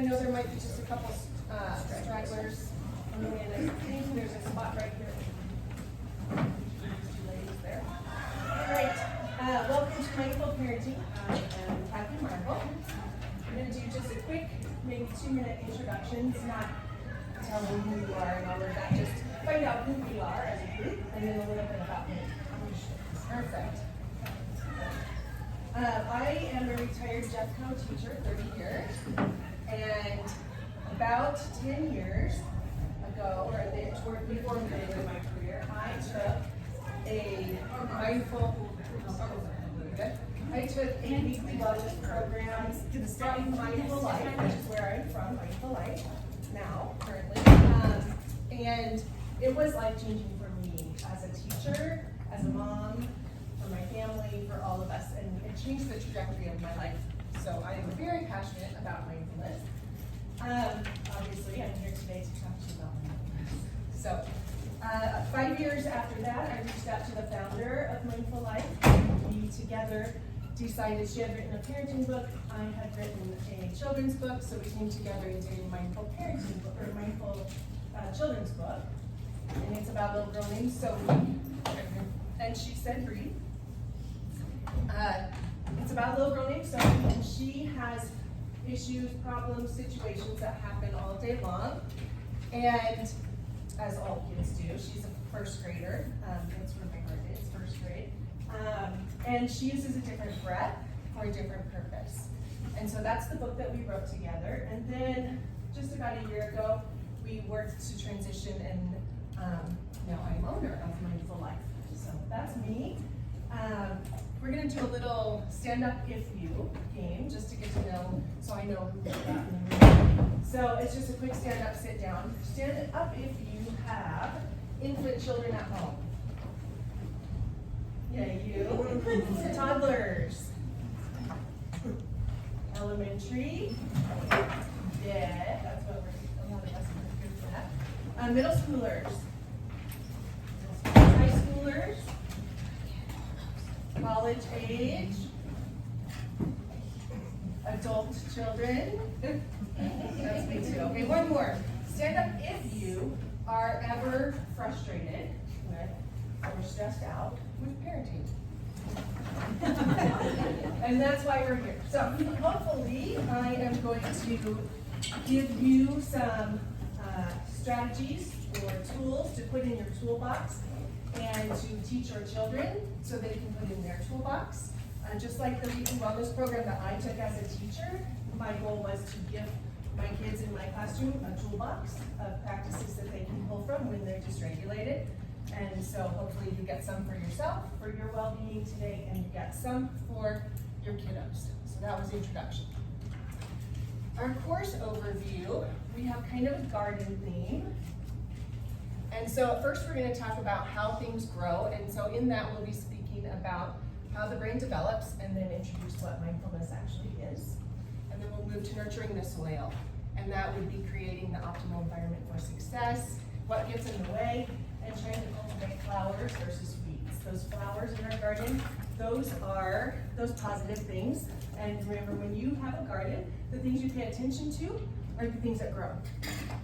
know there might be just a couple stragglers on the way in. I think there's a spot right here. Two ladies there. All right, welcome to Mindful Parenting. I am Kathy Marvel. I'm going to do just a quick, maybe 2-minute introduction. It's not telling who you are and all of that, just find out who we are as a group, and then a little bit about me. Perfect. I am a retired Jeff Co teacher, 30 years, and about 10 years ago, or before the end of my career, I took a weekly wellness program from Mindful Life, which is where I'm from, Mindful Life, now, currently. And it was life-changing for me as a teacher, as a mom, for my family, for all of us, and it changed the trajectory of my life. So I am very passionate about mindfulness. Obviously, I'm here today to talk to you about mindfulness. So 5 years after that, I reached out to the founder of Mindful Life. We together decided, she had written a parenting book, I had written a children's book, so we came together and did a mindful parenting book, or mindful children's book. And it's about little girl named Sophie, and she said breathe. It's about a little girl named Sophie, and she has issues, problems, situations that happen all day long. And as all kids do, she's a first grader. That's where my heart is, first grade. And she uses a different breath for a different purpose. And so that's the book that we wrote together. And then just about a year ago, we worked to transition, and now I'm owner of Mindful Life. So that's me. We're going to do a little stand up if you game, just to get to know, so I know who we've got in the room. So it's just a quick stand up, sit down. Stand up if you have infant children at home. Yeah, you. Toddlers. Elementary. Yeah, that's what a lot of us are good for that. Middle schoolers. High schoolers. College age. Adult children. That's me too. Okay, one more. Stand up if you are ever frustrated with or stressed out with parenting. And that's why we're here. So hopefully I am going to give you some strategies or tools to put in your toolbox and to teach your children so they can put in their toolbox. Just like the weekly wellness program that I took as a teacher, my goal was to give my kids in my classroom a toolbox of practices that they can pull from when they're dysregulated. And so hopefully you get some for yourself, for your well-being today, and you get some for your kiddos. So that was the introduction. Our course overview, we have kind of a garden theme. And so at first we're going to talk about how things grow, and so in that we'll be speaking about how the brain develops, and then introduce what mindfulness actually is. And then we'll move to nurturing the soil, and that would be creating the optimal environment for success, what gets in the way, and trying to cultivate flowers versus weeds. Those flowers in our garden, those are those positive things. And remember, when you have a garden, the things you pay attention to are the things that grow.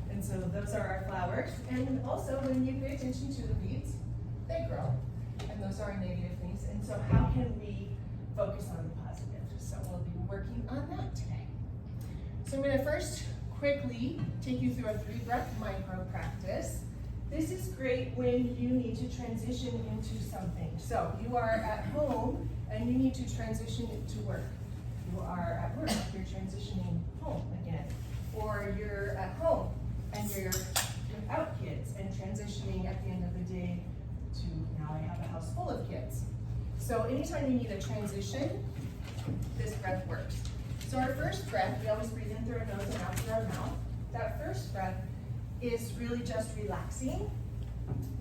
And so those are our flowers. And also, when you pay attention to the weeds, they grow. And those are our negative things. And so how can we focus on the positive? So we'll be working on that today. So I'm going to first quickly take you through a 3-breath micro practice. This is great when you need to transition into something. So you are at home and you need to transition to work. You are at work, you're transitioning home again. Or you're at home and you're without kids and transitioning at the end of the day to now I have a house full of kids. So anytime you need a transition, this breath works. So our first breath, we always breathe in through our nose and out through our mouth. That first breath is really just relaxing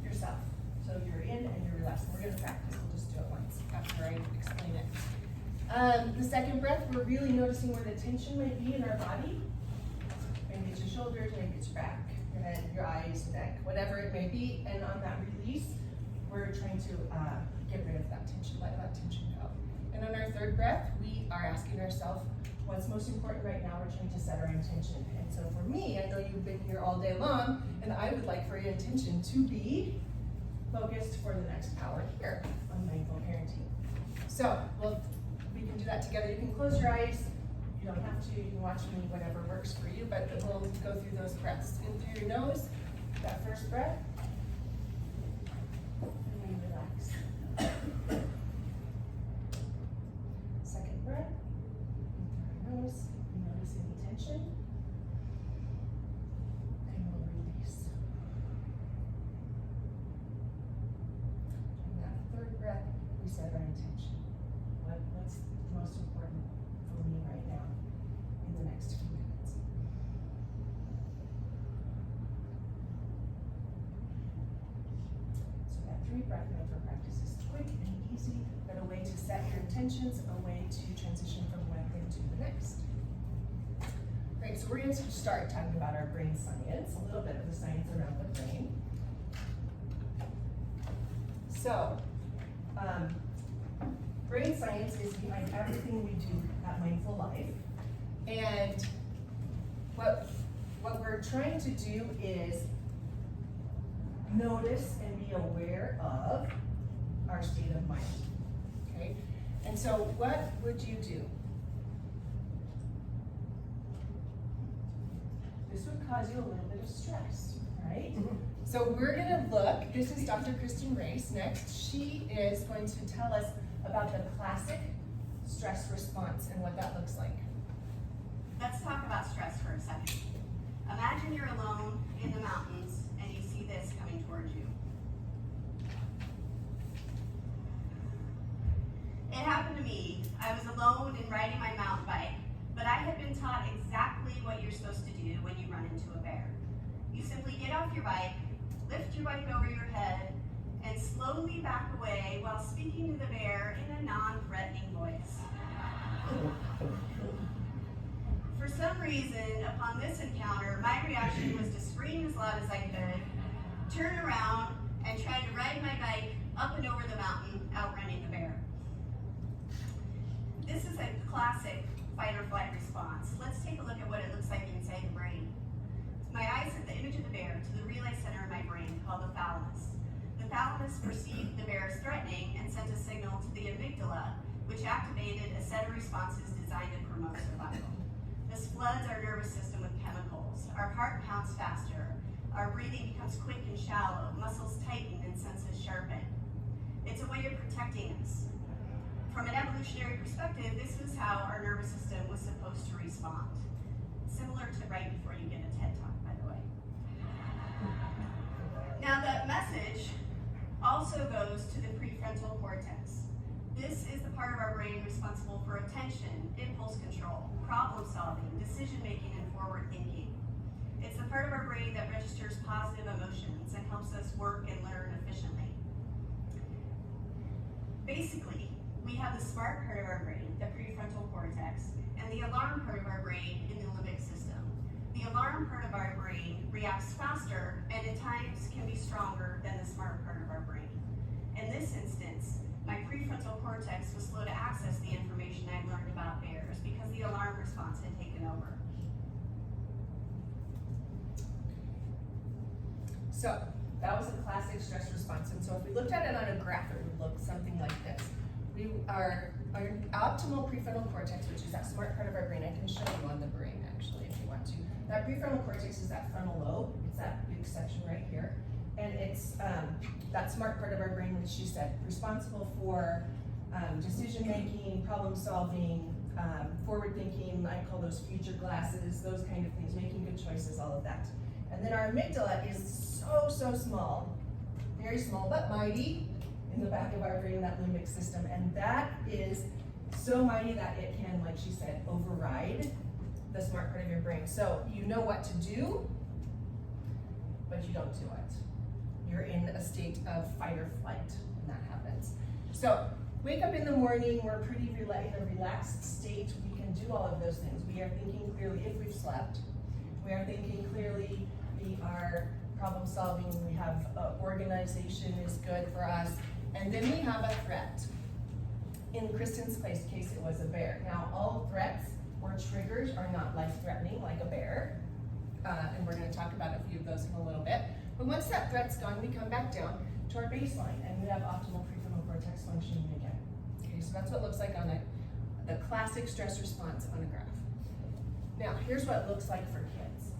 yourself. So you're in and you're relaxing. We're going to practice. We'll just do it once after I explain it. The second breath, we're really noticing where the tension might be in our body. Maybe it's your shoulders, maybe it's your back, your head, your eyes, neck, whatever it may be. And on that release, we're trying to get rid of that tension, let that tension go. And on our third breath, we are asking ourselves, what's most important right now, we're trying to set our intention. And so for me, I know you've been here all day long, and I would like for your intention to be focused for the next hour here on mindful parenting. So, we can do that together. You can close your eyes. You don't have to. You can watch me, whatever works for you, but we'll go through those breaths. In through your nose, that first breath, and then relax. Second breath, in through your nose, notice any tension, and we'll release. And that third breath, we set our intention. What's most important for me right now in the next few minutes? So that 3 breath mantra practice is quick and easy, but a way to set your intentions, a way to transition from one thing to the next. Great, so we're going to start talking about our brain science, a little bit of the science around the brain. So, brain science is behind everything we do at Mindful Life. And what we're trying to do is notice and be aware of our state of mind, okay? And so what would you do? This would cause you a little bit of stress, right? So we're gonna look, this is Dr. Kristen Race next. She is going to tell us about the classic stress response and what that looks like. Let's talk about stress for a second. Imagine you're alone in the mountains and you see this coming towards you. It happened to me. I was alone and riding my mountain bike, but I had been taught exactly what you're supposed to do when you run into a bear. You simply get off your bike, lift your bike over your head, and slowly back away while speaking to the bear in a non-threatening voice. For some reason, upon this encounter, my reaction was to scream as loud as I could, turn around, and try to ride my bike up and over the mountain, outrunning the bear. This is a classic fight or flight response. Let's take a look at what it looks like inside the brain. My eyes set the image of the bear to the relay center of my brain called the thalamus. The thalamus perceived the bear as threatening and sent a signal to the amygdala, which activated a set of responses designed to promote survival. This floods our nervous system with chemicals. Our heart pounds faster. Our breathing becomes quick and shallow. Muscles tighten and senses sharpen. It's a way of protecting us. From an evolutionary perspective, this is how our nervous system was supposed to respond. Similar to right before you get a TED Talk, by the way. Now the message also goes to the prefrontal cortex. This is the part of our brain responsible for attention, impulse control, problem solving, decision making, and forward thinking. It's the part of our brain that registers positive emotions and helps us work and learn efficiently. Basically, we have the smart part of our brain, the prefrontal cortex, and the alarm part of our brain in the limbic system. The alarm part of our brain reacts faster and at times can be stronger than the smart part of our brain. In this instance, my prefrontal cortex was slow to access the information I learned about bears because the alarm response had taken over. So that was a classic stress response. And so if we looked at it on a graph, it would look something like this. Our optimal prefrontal cortex, which is that smart part of our brain, I can show you on the brain actually if you want to. That prefrontal cortex is that frontal lobe. It's that big section right here. And it's that smart part of our brain, which she said, responsible for decision making, problem solving, forward thinking, I call those future glasses, those kind of things, making good choices, all of that. And then our amygdala is so small, very small but mighty, in the back of our brain, that limbic system. And that is so mighty that it can, like she said, override the smart part of your brain. So you know what to do, but you don't do it. You're in a state of fight or flight when that happens. So wake up in the morning, we're pretty in a relaxed state. We can do all of those things. We are thinking clearly if we've slept. We are thinking clearly. We are problem solving. We have organization is good for us. And then we have a threat. In Kristen's case, it was a bear. Now, all threats or triggers are not life-threatening like a bear. And we're gonna talk about a few of those in a little bit. But once that threat's gone, we come back down to our baseline and we have optimal prefrontal cortex functioning again. Okay, so that's what it looks like on the classic stress response on a graph. Now, here's what it looks like for kids.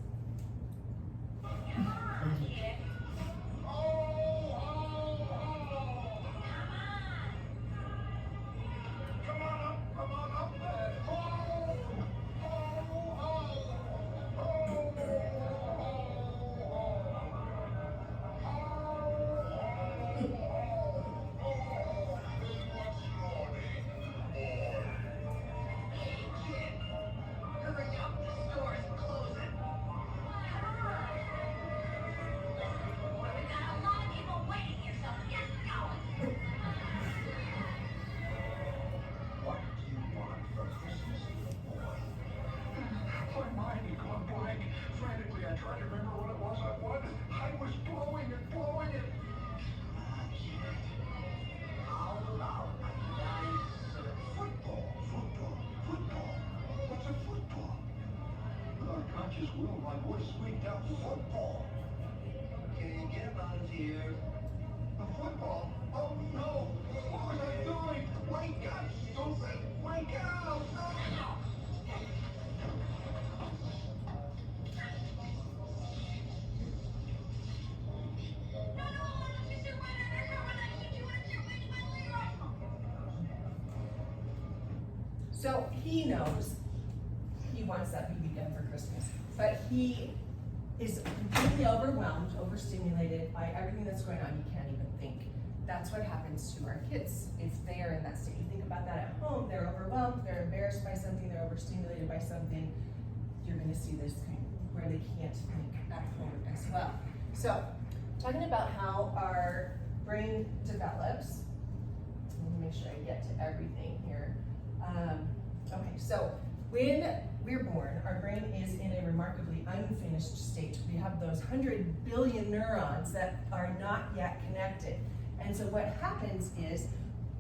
My voice squeaked out football. Okay, get him out of here. A football? Oh no! What was I doing? Wake up, stupid! Wake up! No! So he knows he wants that BB gun for Christmas, but he is completely overwhelmed, overstimulated by everything that's going on. He can't even think. That's what happens to our kids if they are in that state. You think about that at home, they're overwhelmed, they're embarrassed by something, they're overstimulated by something. You're gonna see this kind of where they can't think at home as well. So, talking about how our brain develops, let me make sure I get to everything here. Okay, so when we're born, our brain is in a remarkably unfinished state. We have those 100 billion neurons that are not yet connected. And so what happens is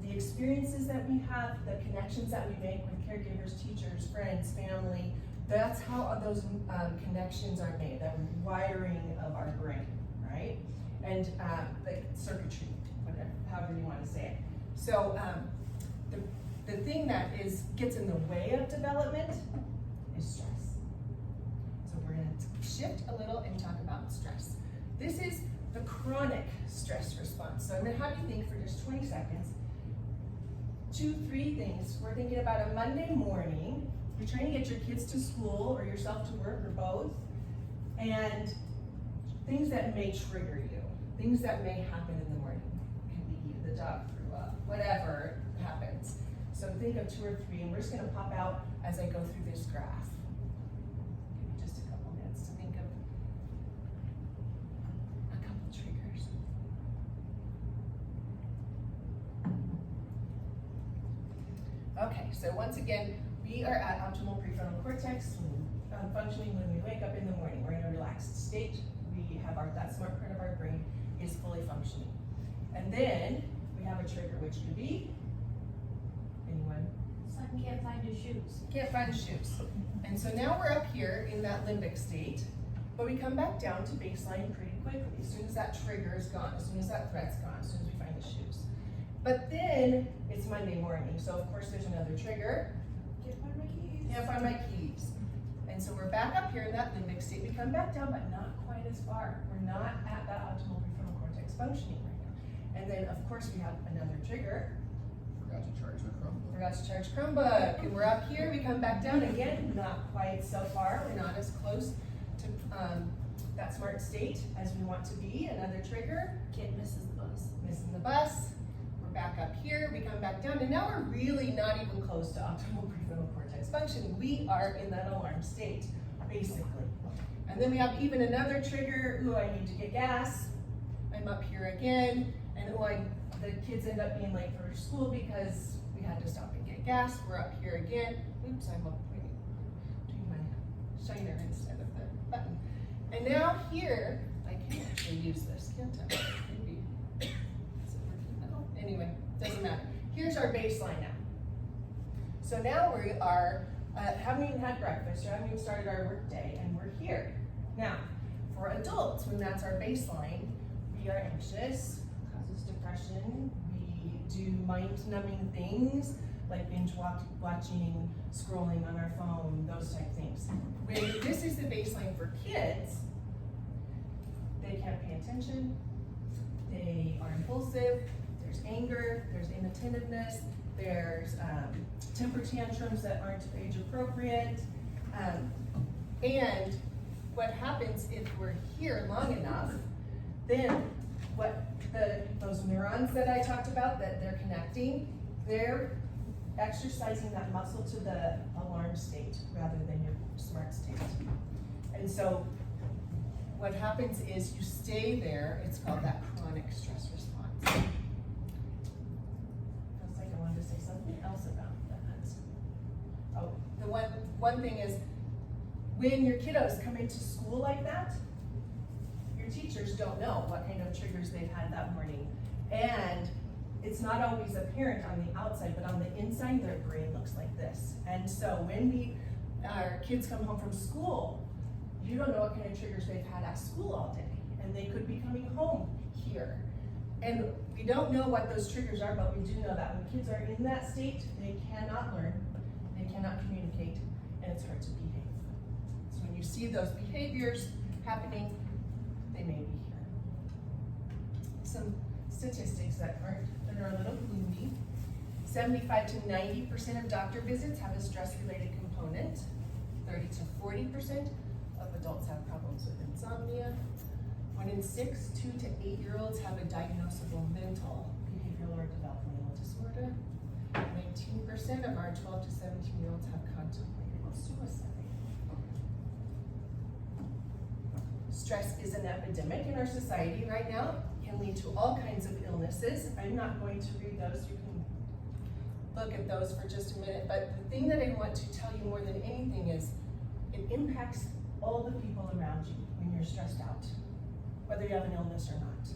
the experiences that we have, the connections that we make with caregivers, teachers, friends, family, that's how those connections are made, that wiring of our brain, right? And the circuitry, whatever, however you want to say it. So the thing that gets in the way of development is stress. So we're going to shift a little and talk about stress. This is the chronic stress response. So I'm going to have you think for just 20 seconds. 2-3 things. We're thinking about a Monday morning. You're trying to get your kids to school or yourself to work or both. And things that may trigger you. Things that may happen in the morning. It could be the dog threw up, whatever happens. So think of 2 or 3, and we're just going to pop out as I go through this graph. Give me just a couple minutes to think of a couple triggers. Okay, so once again, we are at optimal prefrontal cortex functioning when we wake up in the morning. We're in a relaxed state. We have that smart part of our brain is fully functioning. And then we have a trigger, which could be anyone? Son can't find his shoes. Can't find shoes. And so now we're up here in that limbic state, but we come back down to baseline pretty quickly. As soon as that trigger is gone, as soon as that threat's gone, as soon as we find the shoes. But then it's Monday morning, so of course there's another trigger. Can't find my keys. Can't find my keys. And so we're back up here in that limbic state. We come back down, but not quite as far. We're not at that optimal prefrontal cortex functioning right now. And then of course we have another trigger. Forgot to charge the Chromebook. Forgot to charge Chromebook. And we're up here, we come back down again, not quite so far. We're not as close to that smart state as we want to be. Another trigger. Kid misses the bus. Missing the bus. We're back up here, we come back down, and now we're really not even close to optimal prefrontal cortex functioning. We are in that alarm state, basically. And then we have even another trigger. Ooh, I need to get gas. I'm up here again, and the kids end up being late for school because we had to stop and get gas. We're up here again. Oops, I'm doing my shiner instead of the button. And now here, I can actually use this, can't I? Maybe. Is it working now? Anyway, doesn't matter. Here's our baseline now. So now we are haven't even had breakfast, or haven't even started our work day, and we're here. Now, for adults, when that's our baseline, we are anxious, causes depression, we do mind-numbing things, like binge watching, scrolling on our phone, those type things. When this is the baseline for kids, they can't pay attention, they are impulsive, there's anger, there's inattentiveness, there's temper tantrums that aren't age appropriate. And what happens if we're here long enough, then those neurons that I talked about that they're connecting, they're exercising that muscle to the alarm state rather than your smart state. And so what happens is you stay there, it's called that chronic stress response. Feels like I wanted to say something else about that. Oh, the one thing is, when your kiddos come into school like that, your teachers don't know what kind of triggers they've had that morning. And it's not always apparent on the outside, but on the inside, their brain looks like this. And so when our kids come home from school, you don't know what kind of triggers they've had at school all day. And they could be coming home here. And we don't know what those triggers are, but we do know that when kids are in that state, they cannot learn, they cannot communicate, and it's hard to behave. So when you see those behaviors happening, they may be here. Some statistics that are a little gloomy. 75 to 90% of doctor visits have a stress-related component. 30 to 40% of adults have problems with insomnia. 1 in 6 2 to 8-year-olds have a diagnosable mental, behavioral, or developmental disorder. 19% of our 12 to 17-year-olds have contemplated suicide. Stress is an epidemic in our society right now. Can lead to all kinds of illnesses. I'm not going to read those. You can look at those for just a minute. But the thing that I want to tell you more than anything is it impacts all the people around you when you're stressed out, whether you have an illness or not.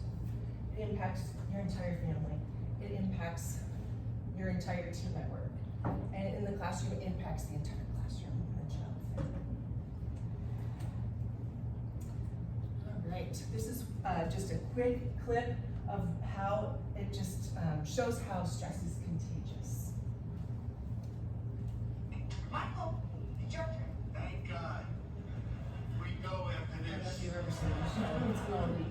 It impacts your entire family. It impacts your entire team at work. And in the classroom, it impacts the entire classroom and the child family. All right, this is just a quick clip of how it just shows how stress is contagious. Michael, it's your turn. Thank God. We go after I don't know this. if you've ever seen this show. It's Molly.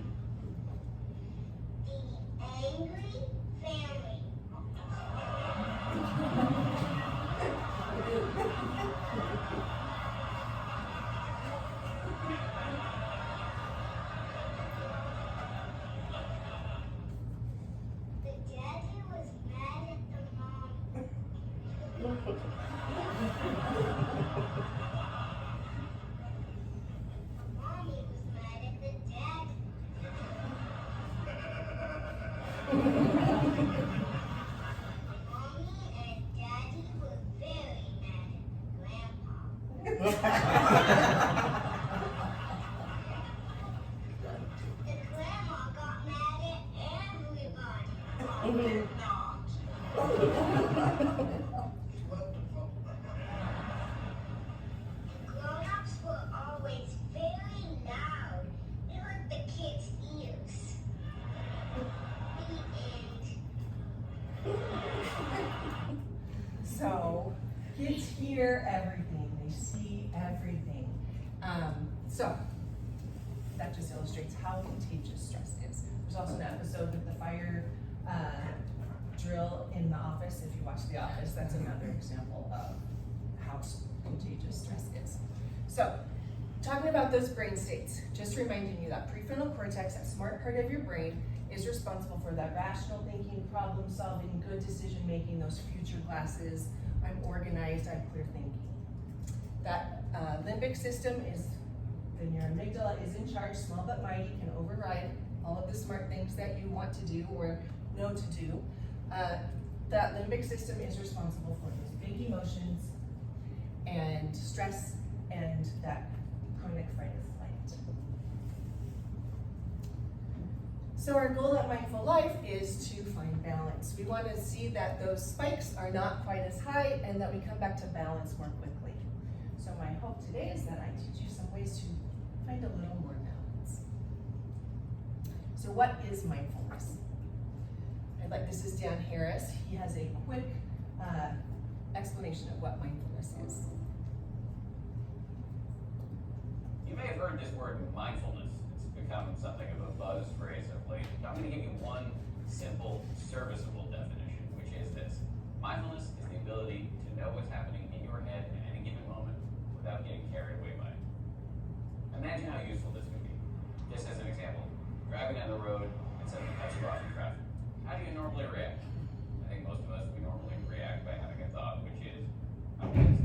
The Angry Family. The daddy was mad at the mom. Mommy was mad at the dad. Mommy and Daddy were very mad at Grandpa. The grandma got mad at everybody. I did not. The grown-ups were always very loud. It hurt the kids' ears. The end. So kids hear everything, they see everything. So that just illustrates how contagious stress is. There's also an episode with the fire drill in The Office. If you watch The Office, that's another example of how contagious stress is. So talking about those brain states, just reminding you that prefrontal cortex, that smart part of your brain, is responsible for that rational thinking, problem solving, good decision making, those future glasses. I'm organized, I'm clear thinking. That limbic system is, then your amygdala is in charge, small but mighty, can override all of the smart things that you want to do or know to do. That limbic system is responsible for those big emotions and stress and that chronic fight or flight. So our goal at Mindful Life is to find balance. We want to see that those spikes are not quite as high and that we come back to balance more quickly. So my hope today is that I teach you some ways to find a little more balance. So what is mindfulness? This is Dan Harris. He has a quick explanation of what mindfulness is. You may have heard this word mindfulness. It's become something of a buzz phrase of late. I'm going to give you one simple, serviceable definition, which is this. Mindfulness is the ability to know what's happening in your head at any given moment without getting carried away by it. Imagine how useful this could be. Just as an example, driving down the road and something cuts you off in traffic. How do you normally react? I think most of us, we normally react by having a thought, which is, I'm pissed.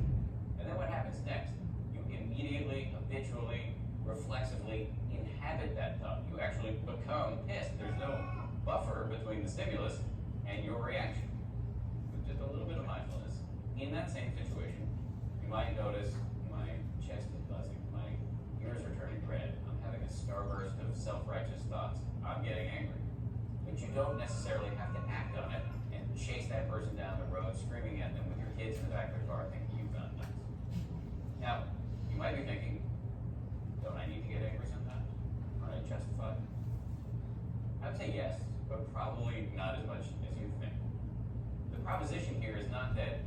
And then what happens next? You immediately, habitually, reflexively inhabit that thought. You actually become pissed. There's no buffer between the stimulus and your reaction. With just a little bit of mindfulness, in that same situation, you might notice my chest is buzzing, my ears are turning red, I'm having a starburst of self-righteous thoughts, I'm getting angry. But you don't necessarily have to act on it and chase that person down the road, screaming at them with your kids in the back of the car thinking you've gone nuts. Now, you might be thinking, don't I need to get angry sometimes? Aren't I justified? I'd say yes, but probably not as much as you think. The proposition here is not that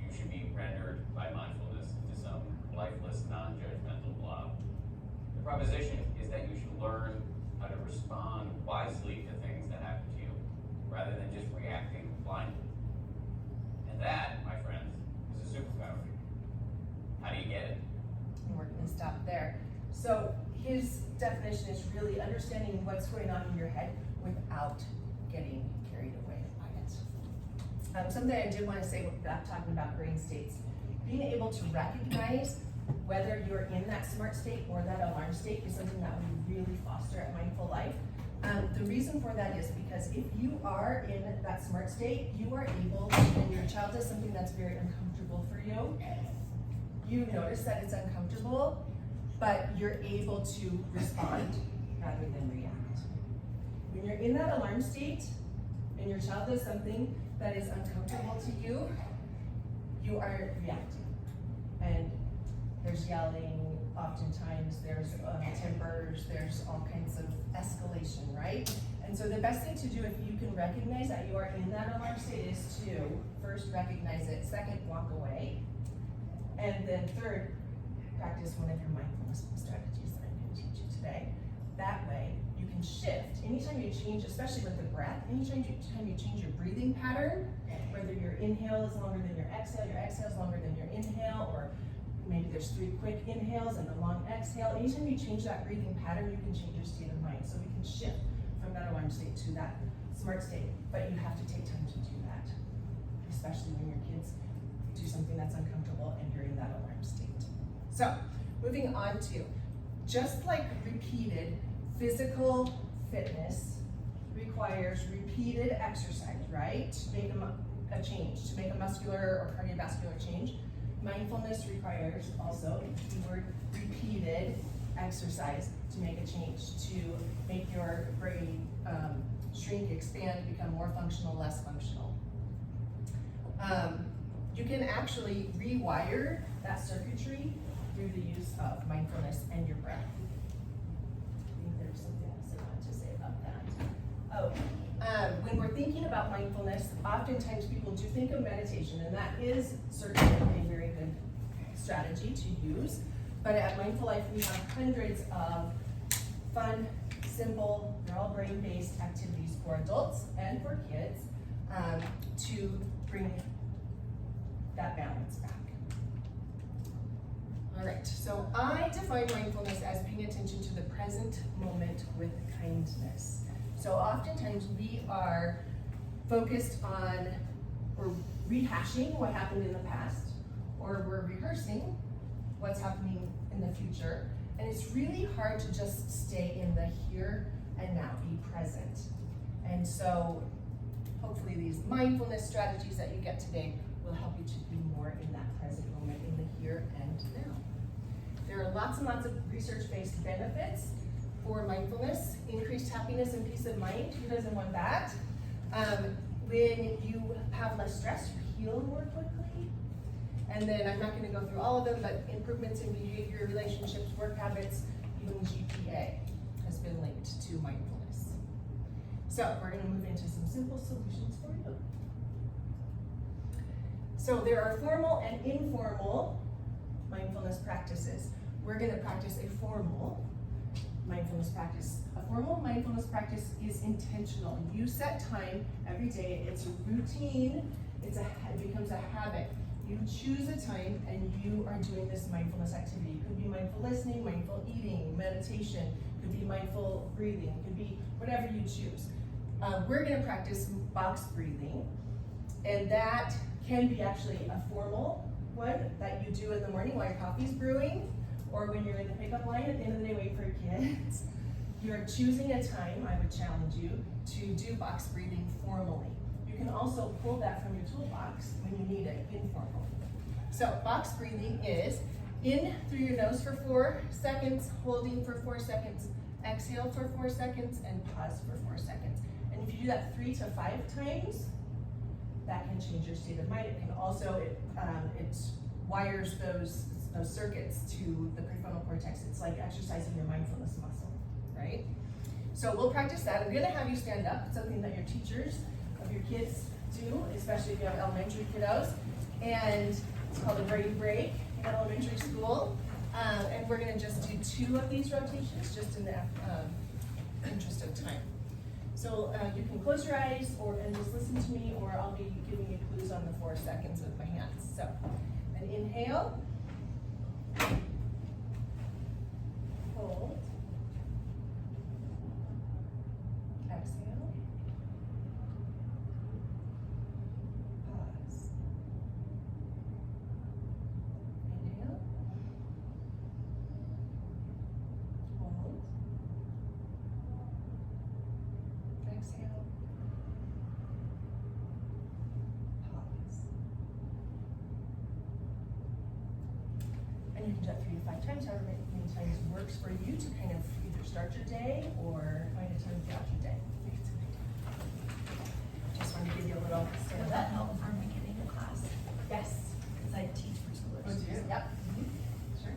you should be rendered by mindfulness into some lifeless, non-judgmental blob. The proposition is that you should learn how to respond wisely to things that happen to you, rather than just reacting blindly. And that, my friends, is a superpower. How do you get it? And we're going to stop there. So his definition is really understanding what's going on in your head without getting carried away by it. Something I did want to say without talking about brain states, being able to recognize whether you're in that smart state or that alarm state is something that we really foster at Mindful Life. The reason for that is because if you are in that smart state, you are able, and your child does something that's very uncomfortable for you, you notice that it's uncomfortable, but you're able to respond rather than react. When you're in that alarm state and your child does something that is uncomfortable to you, you are reacting. And there's yelling, oftentimes there's tempers, there's all kinds of escalation, right? And so the best thing to do if you can recognize that you are in that alarm state is to first recognize it, second, walk away, and then third, practice one of your mindfulness strategies that I'm going to teach you today. That way, you can shift. Anytime you change, especially with the breath, anytime you change your breathing pattern, whether your inhale is longer than your exhale is longer than your inhale, or maybe there's 3 quick inhales and a long exhale. Anytime you change that breathing pattern, you can change your state of mind. So we can shift from that alarm state to that smart state, but you have to take time to do that, especially when your kids do something that's uncomfortable and you're in that alarm state. So, moving on to, just like repeated physical fitness requires repeated exercise, right? To make a change, to make a muscular or cardiovascular change. Mindfulness requires also, keyword, repeated exercise to make a change, to make your brain shrink, expand, become more functional, less functional. You can actually rewire that circuitry through the use of mindfulness and your breath. I think there's something else I wanted to say about that. When we're thinking about mindfulness, oftentimes people do think of meditation, and that is certainly a very good strategy to use. But at Mindful Life, we have hundreds of fun, simple, they're all brain-based activities for adults and for kids to bring that balance back. All right, so I define mindfulness as paying attention to the present moment with kindness. So oftentimes we are focused on, or rehashing what happened in the past, or we're rehearsing what's happening in the future. And it's really hard to just stay in the here and now, be present. And so hopefully these mindfulness strategies that you get today will help you to be more in that present moment, in the here and now. There are lots and lots of research-based benefits for mindfulness. Increased happiness and peace of mind, who doesn't want that? When you have less stress, you heal more quickly. And then I'm not gonna go through all of them, but improvements in behavior, relationships, work habits, even GPA has been linked to mindfulness. So we're gonna move into some simple solutions for you. So there are formal and informal mindfulness practices. We're gonna practice a formal mindfulness practice. A formal mindfulness practice is intentional. You set time every day. It's a routine. It becomes a habit. You choose a time and you are doing this mindfulness activity. It could be mindful listening, mindful eating, meditation. It could be mindful breathing. It could be whatever you choose. We're gonna practice box breathing, and that can be actually a formal one that you do in the morning while your coffee's brewing, or when you're in the pickup line at the end of the day waiting for your kids. You're choosing a time, I would challenge you, to do box breathing formally. You can also pull that from your toolbox when you need it informally. So box breathing is in through your nose for 4 seconds, holding for 4 seconds, exhale for 4 seconds, and pause for 4 seconds. And if you do that 3 to 5 times, that can change your state of mind. It can also, it wires those circuits to the prefrontal cortex. It's like exercising your mindfulness muscle, right? So we'll practice that. I'm gonna have you stand up. It's something that your teachers of your kids do, especially if you have elementary kiddos. And it's called a brain break in elementary school. And we're gonna just do 2 of these rotations, just in the interest of time. So you can close your eyes and just listen to me, or I'll be giving you clues on the 4 seconds with my hands. So an inhale, hold, exhale, pause, inhale, hold, exhale, pause. And you can do that 3 to 5 times, however many times works for you to kind of either start your day or find a time throughout your day. Just wanted to give you a little sort Will of that help for beginning a class? Yes. Because I teach preschoolers. Oh, do you? Yep. Sure.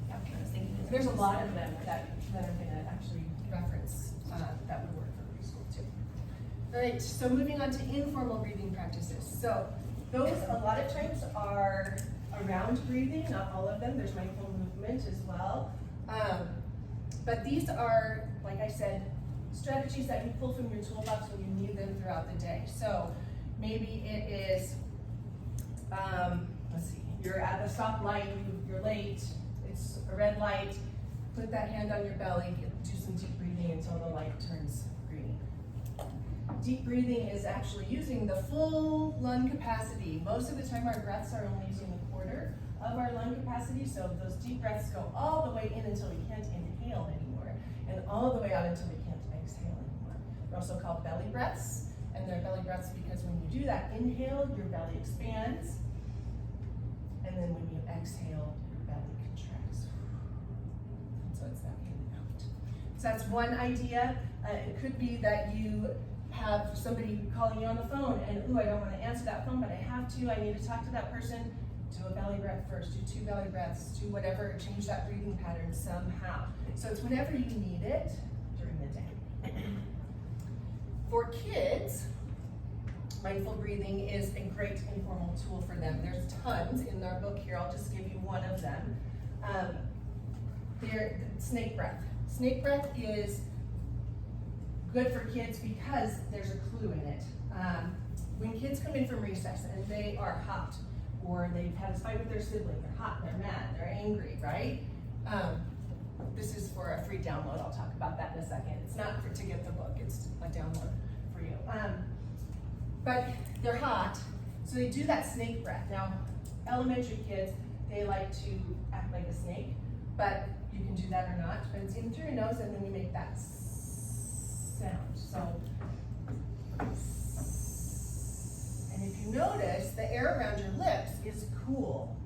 Yep, I was thinking. There's a lot of them that I'm gonna actually reference that would work for preschool too. All right, so moving on to informal breathing practices. So those a lot of times are around breathing, not all of them. There's mindful movement as well. But these are, like I said, strategies that you pull from your toolbox when you need them throughout the day. So maybe it is, let's see, you're at a stoplight, you're late, it's a red light, put that hand on your belly, do some deep breathing until the light turns green. Deep breathing is actually using the full lung capacity. Most of the time our breaths are only using a quarter of our lung capacity, so those deep breaths go all the way in until we can't inhale anymore, and all the way out until we can't exhale anymore. They're also called belly breaths, and they're belly breaths because when you do that inhale, your belly expands, and then when you exhale, your belly contracts. And so it's that in and out. So that's one idea. It could be that you have somebody calling you on the phone and, ooh, I don't want to answer that phone, but I have to, I need to talk to that person. Do a belly breath first, do 2 belly breaths, do whatever, change that breathing pattern somehow. So it's whenever you need it during the day. For kids, mindful breathing is a great informal tool for them. There's tons in our book here. I'll just give you one of them. Snake breath. Snake breath is good for kids because there's a clue in it. When kids come in from recess and they are hot, or they've had a fight with their sibling, they're hot, they're mad, they're angry, right? This is for a free download. I'll talk about that in a second. It's not to get the book, it's a download for you. But they're hot, so they do that snake breath. Now, elementary kids, they like to act like a snake, but you can do that or not. But it's in through your nose, and then we make that sound. So, and if you notice, the air around your lips is cool.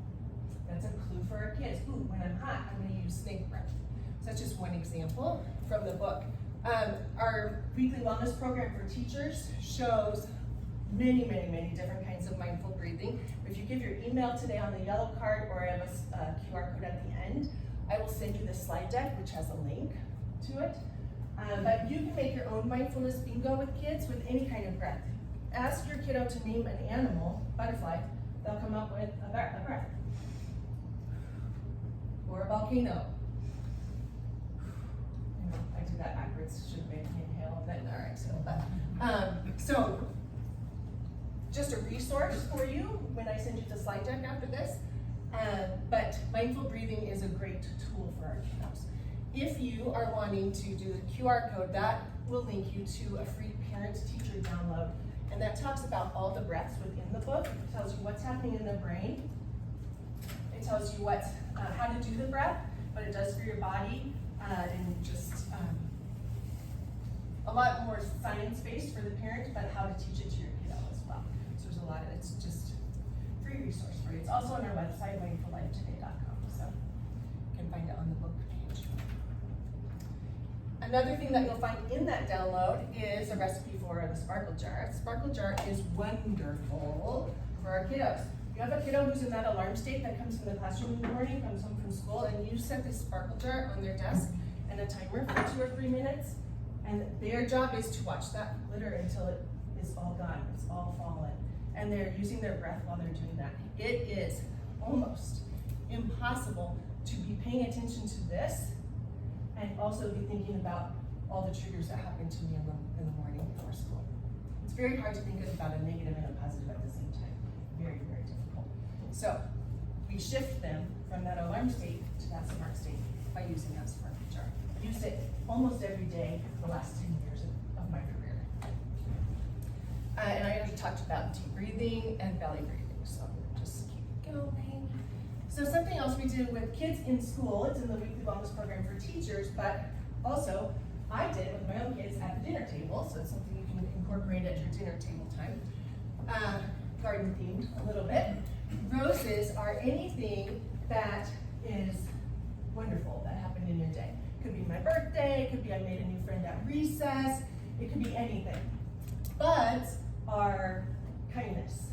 That's a clue for our kids. Ooh, when I'm hot, I'm gonna use snake breath. So that's just one example from the book. Our weekly wellness program for teachers shows many, many, many different kinds of mindful breathing. If you give your email today on the yellow card, or I have a QR code at the end, I will send you this slide deck, which has a link to it. But you can make your own mindfulness bingo with kids with any kind of breath. Ask your kiddo to name an animal, butterfly, they'll come up with a breath. Or a volcano. I do that backwards, should make me inhale, then all right, so just a resource for you when I send you the slide deck after this. But mindful breathing is a great tool for our kiddos. If you are wanting to do the QR code, that will link you to a free parent-teacher download. And that talks about all the breaths within the book. It tells you what's happening in the brain. It tells you how to do the breath, what it does for your body, and just a lot more science-based for the parent, but how to teach it to your kiddo as well. So there's a lot of, it's just free resource for you. It's also on our website, mindfullifetoday.com, so you can find it on the book page. Another thing that you'll find in that download is a recipe for the sparkle jar. Sparkle jar is wonderful for our kiddos. You have a kiddo who's in that alarm state that comes in the classroom in the morning, comes home from school, and you set this sparkle jar on their desk and a timer for 2 or 3 minutes, and their job is to watch that glitter until it is all gone, it's all fallen. And they're using their breath while they're doing that. It is almost impossible to be paying attention to this and also be thinking about all the triggers that happen to me in the morning before school. It's very hard to think about a negative and a positive at the same time. Very, very difficult. So we shift them from that alarm state to that smart state by using that sparkle jar. I've used it almost every day for the last 10 years of my career. And I already talked about deep breathing and belly breathing, so just keep going. So something else we do with kids in school, it's in the weekly wellness program for teachers, but also I did it with my own kids at the dinner table, so it's something you can incorporate at your dinner table time. Garden themed a little bit. Roses are anything that is wonderful that happened in your day. It could be my birthday, it could be I made a new friend at recess, it could be anything. Buds are kindness.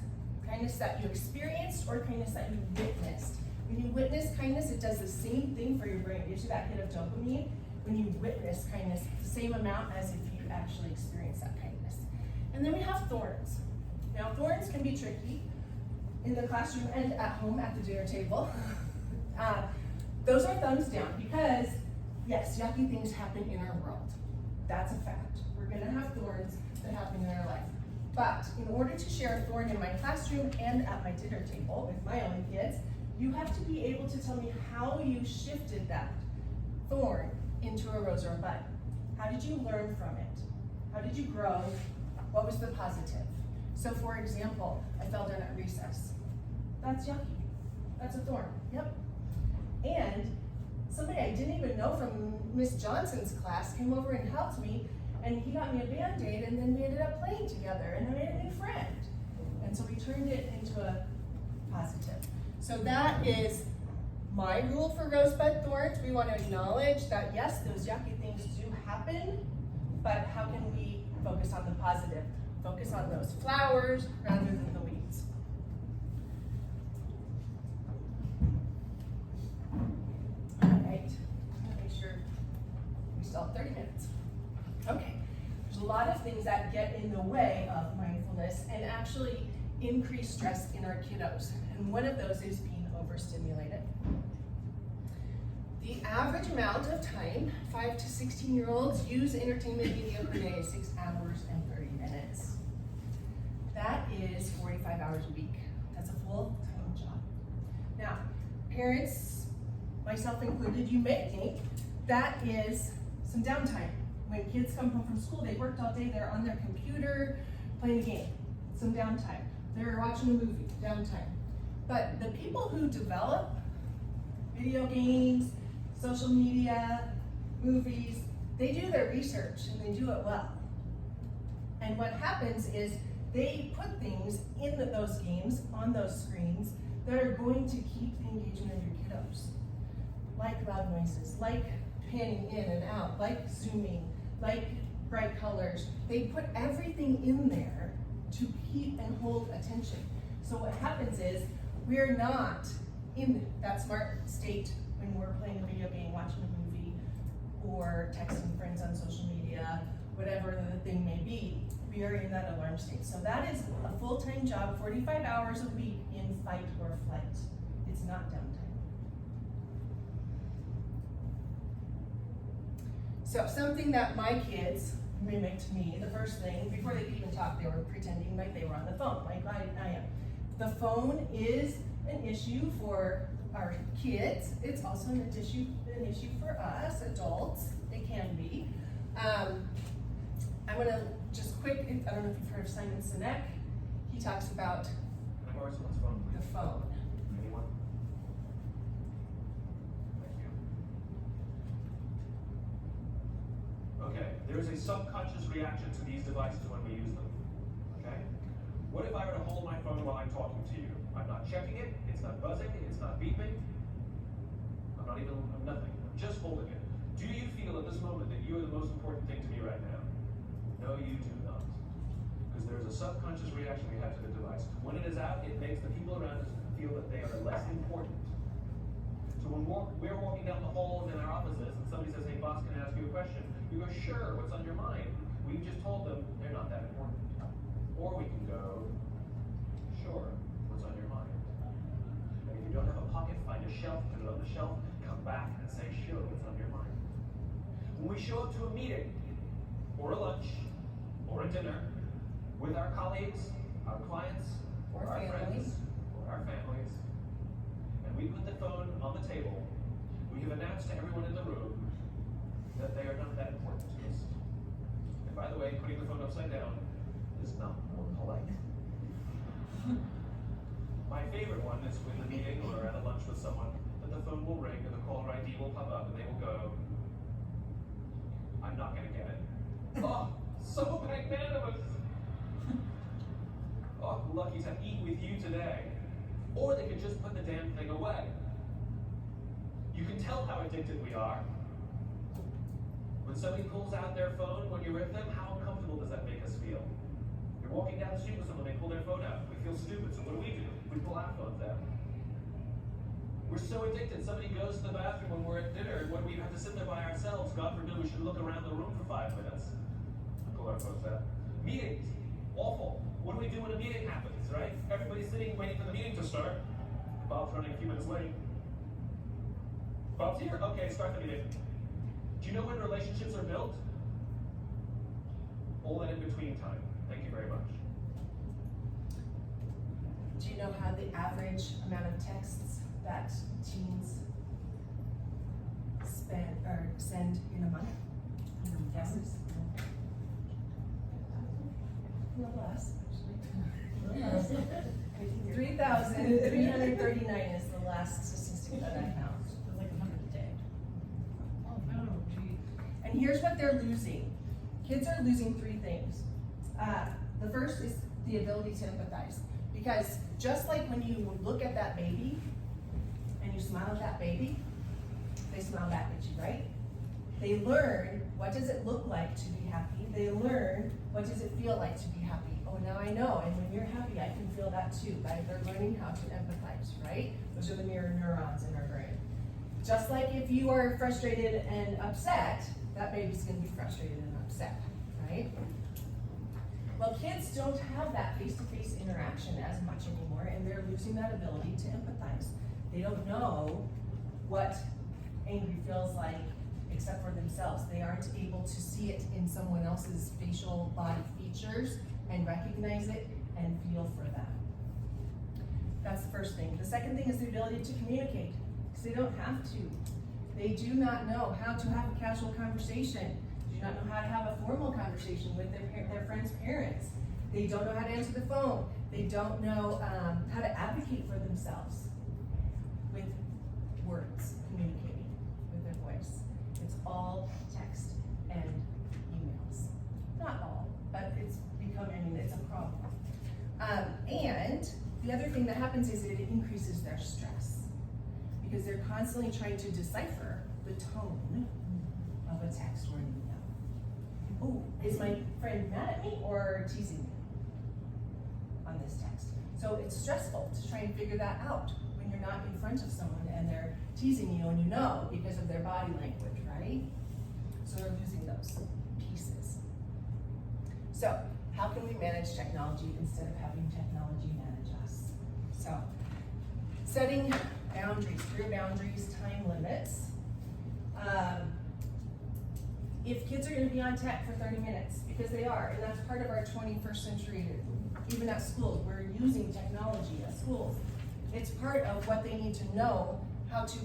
Kindness that you experienced or kindness that you witnessed. When you witness kindness, it does the same thing for your brain. It gives you that hit of dopamine. When you witness kindness, the same amount as if you actually experience that kindness. And then we have thorns. Now, thorns can be tricky in the classroom and at home at the dinner table. Those are thumbs down because, yes, yucky things happen in our world. That's a fact. We're gonna have thorns that happen in our life. But in order to share a thorn in my classroom and at my dinner table with my own kids, you have to be able to tell me how you shifted that thorn into a rose or a bud. How did you learn from it? How did you grow? What was the positive? So for example, I fell down at recess. That's yucky. That's a thorn. Yep. And somebody I didn't even know from Miss Johnson's class came over and helped me, and he got me a Band-Aid, and then we ended up playing together, and I made a new friend. And so we turned it into a positive. So that is my rule for rosebud thorns. We want to acknowledge that yes, those yucky things do happen, but how can we focus on the positive? Focus on those flowers rather than the weeds. All right, make sure we still have 30 minutes. Okay, there's a lot of things that get in the way of mindfulness and actually increase stress in our kiddos. And one of those is being overstimulated. The average amount of time 5 to 16-year-olds use entertainment media per day is 6 hours and 30 minutes. That is 45 hours a week. That's a full-time job. Now, parents, myself included, you may think that is some downtime. When kids come home from school, they worked all day, they're on their computer playing a game. Some downtime. They're watching a movie, downtime. But the people who develop video games, social media, movies, they do their research and they do it well. And what happens is they put things in those games, on those screens, that are going to keep the engagement of your kiddos. Like loud noises, like panning in and out, like zooming, like bright colors. They put everything in there to keep and hold attention. So what happens is, we're not in that smart state when we're playing a video game, watching a movie, or texting friends on social media, whatever the thing may be. We are in that alarm state. So that is a full-time job, 45 hours a week in fight or flight. It's not downtime. So something that my kids mimicked me, the first thing, before they could even talk, they were pretending like they were on the phone, like I am. The phone is an issue for our kids. It's also an issue for us, adults. It can be. I'm gonna just quick, I don't know if you've heard of Simon Sinek. He talks about Can I borrow someone's phone, the please? phone. Anyone? Thank you. Okay, there is a subconscious reaction to these devices when we use them. Okay? What if I were to hold my phone while I'm talking to you? I'm not checking it, it's not buzzing, it's not beeping. I'm nothing. I'm just holding it. Do you feel at this moment that you are the most important thing to me right now? No, you do not. Because there is a subconscious reaction we have to the device. When it is out, it makes the people around us feel that they are less important. So when we're walking down the halls in our offices and somebody says, hey boss, can I ask you a question? We go, sure, what's on your mind? We just told them they're not that important. Or we can go, sure, what's on your mind? And if you don't have a pocket, find a shelf, put it on the shelf, come back and say, sure, what's on your mind? When we show up to a meeting, or a lunch, or a dinner, with our colleagues, our clients, or our friends, or our families, and we put the phone on the table, we have announced to everyone in the room that they are not that important to us. And by the way, putting the phone upside down is not more polite. My favorite one is when the meeting or at a lunch with someone, that the phone will ring and the caller ID will pop up and they will go, I'm not gonna get it. Oh, so magnanimous. Oh, lucky to eat with you today. Or they could just put the damn thing away. You can tell how addicted we are. When somebody pulls out their phone when you're with them, how uncomfortable does that make us feel? You're walking down the street with someone, they pull their phone out. We feel stupid, so what do? We pull our phones out. We're so addicted. Somebody goes to the bathroom when we're at dinner, when we have to sit there by ourselves, God forbid we should look around the room for 5 minutes. Pull our phones out. Meetings, awful. What do we do when a meeting happens, right? Everybody's sitting waiting for the meeting to start. Bob's running a few minutes late. Bob's here? Okay, start the meeting. Do you know when relationships are built? All that in between time. Thank you very much. Do you know how the average amount of texts that teens send in a month? Guesses? No less, actually. 3,339 is the last statistic that I found. It's like 100 a day. Oh, gee. And here's what they're losing. Kids are losing 3 things. The first is the ability to empathize. Because just like when you look at that baby and you smile at that baby, they smile back at you, right? They learn what does it look like to be happy. They learn what does it feel like to be happy. Oh, now I know, and when you're happy, I can feel that too. Right? They're learning how to empathize, right? Those are the mirror neurons in our brain. Just like if you are frustrated and upset, that baby's gonna be frustrated and upset, right? Well, kids don't have that face-to-face interaction as much anymore, and they're losing that ability to empathize. They don't know what angry feels like except for themselves. They aren't able to see it in someone else's facial body features and recognize it and feel for them. That's the first thing. The second thing is the ability to communicate, because they don't have to. They do not know how to have a casual conversation. They do not know how to have a formal conversation with their friends' parents. They don't know how to answer the phone. They don't know how to advocate for themselves with words, communicating with their voice. It's all text and emails. Not all, but it's it's a problem. And the other thing that happens is it increases their stress because they're constantly trying to decipher the tone of a text or an email. Oh, is my friend mad at me or teasing me? So it's stressful to try and figure that out when you're not in front of someone and they're teasing you and you know because of their body language, right? So we're losing those pieces. So how can we manage technology instead of having technology manage us? So setting boundaries, clear boundaries, time limits. If kids are going to be on tech for 30 minutes, because they are, and that's part of our 21st century, even at schools, we're using technology at schools. It's part of what they need to know how to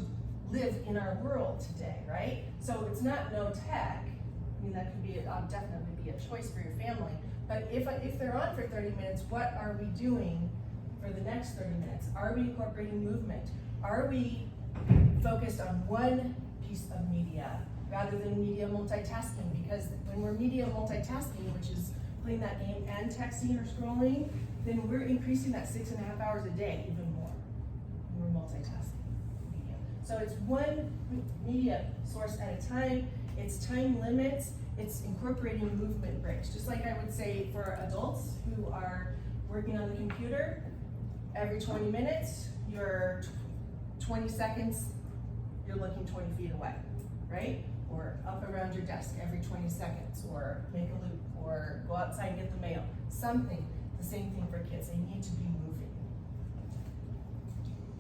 live in our world today, right? So it's not no tech. I mean, that could be definitely be a choice for your family. But if they're on for 30 minutes, what are we doing for the next 30 minutes? Are we incorporating movement? Are we focused on one piece of media rather than media multitasking? Because when we're media multitasking, which is playing that game and texting or scrolling, then we're increasing that 6.5 hours a day even more when we're multitasking media. So it's one media source at a time, it's time limits, it's incorporating movement breaks. Just like I would say for adults who are working on the computer, every 20 minutes, you're 20 seconds, you're looking 20 feet away, right? Or up around your desk every 20 seconds, or make a loop, or go outside and get the mail. Something, the same thing for kids, they need to be moving.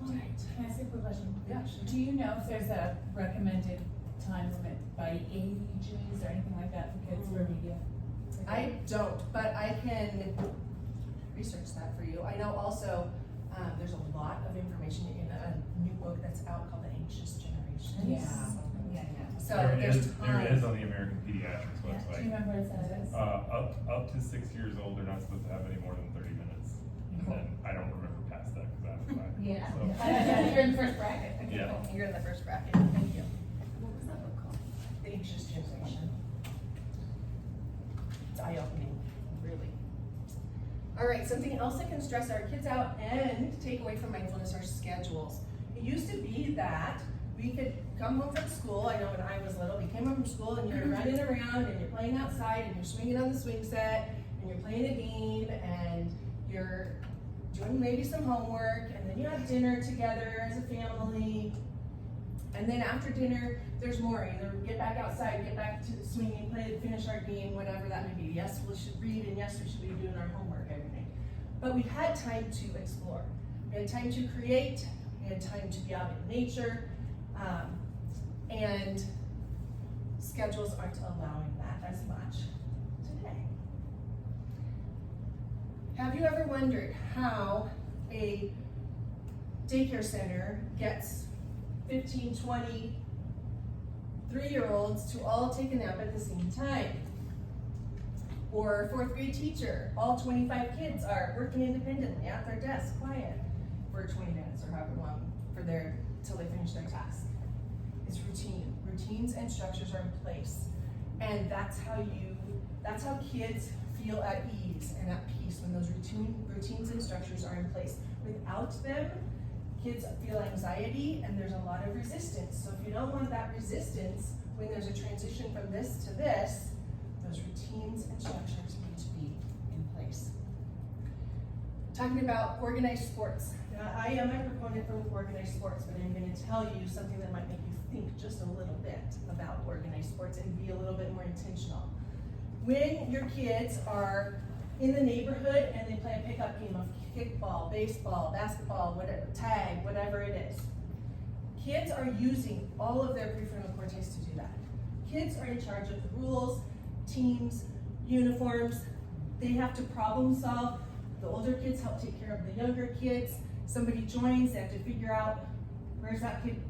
All right, can I ask you a quick question? Yeah, sure. Do you know if there's a recommended time limit by ages or anything like that for kids for media? I don't, but I can research that for you. I know also, there's a lot of information in a new book that's out called The Anxious Generation. Yeah. So There there's is tons. on the American Pediatrics Do you website. remember what it says? Up to 6 years old, they're not supposed to have any more than 30 minutes. And then I don't remember past that because I was 5. Yeah. So, You're in the first bracket. yeah. You're in the first bracket, thank you. What was that book called? The Anxious Generation. It's eye-opening, really. All right, something else that can stress our kids out and take away from mindfulness are schedules. It used to be that we could come home from school. I know when I was little, we came home from school and you're running around and you're playing outside and you're swinging on the swing set and you're playing a game and you're doing maybe some homework and then you have dinner together as a family. And then after dinner, there's more. Either get back outside, get back to the swinging, play, finish our game, whatever that may be. Yes, we should read, and yes, we should be doing our homework every night. But we had time to explore. We had time to create. We had time to be out in nature. And schedules aren't allowing that as much today. Have you ever wondered how a daycare center gets 15, 20, 3-year-olds to all take a nap at the same time? Or a 4th grade teacher, all 25 kids are working independently at their desk, quiet, for 20 minutes or however long till they finish their task. It's routine. Routines and structures are in place. And that's how kids feel at ease and at peace when those routines and structures are in place. Without them, kids feel anxiety and there's a lot of resistance. So if you don't want that resistance, when there's a transition from this to this, those routines and structures need to be in place. Talking about organized sports. Now, I am a proponent for organized sports, but I'm going to tell you something that might make you think just a little bit about organized sports and be a little bit more intentional. When your kids are in the neighborhood and they play a pickup game of kickball, baseball, basketball, whatever, tag, whatever it is, kids are using all of their prefrontal cortex to do that. Kids are in charge of the rules, teams, uniforms. They have to problem solve. The older kids help take care of the younger kids. Somebody joins, they have to figure out where's that kid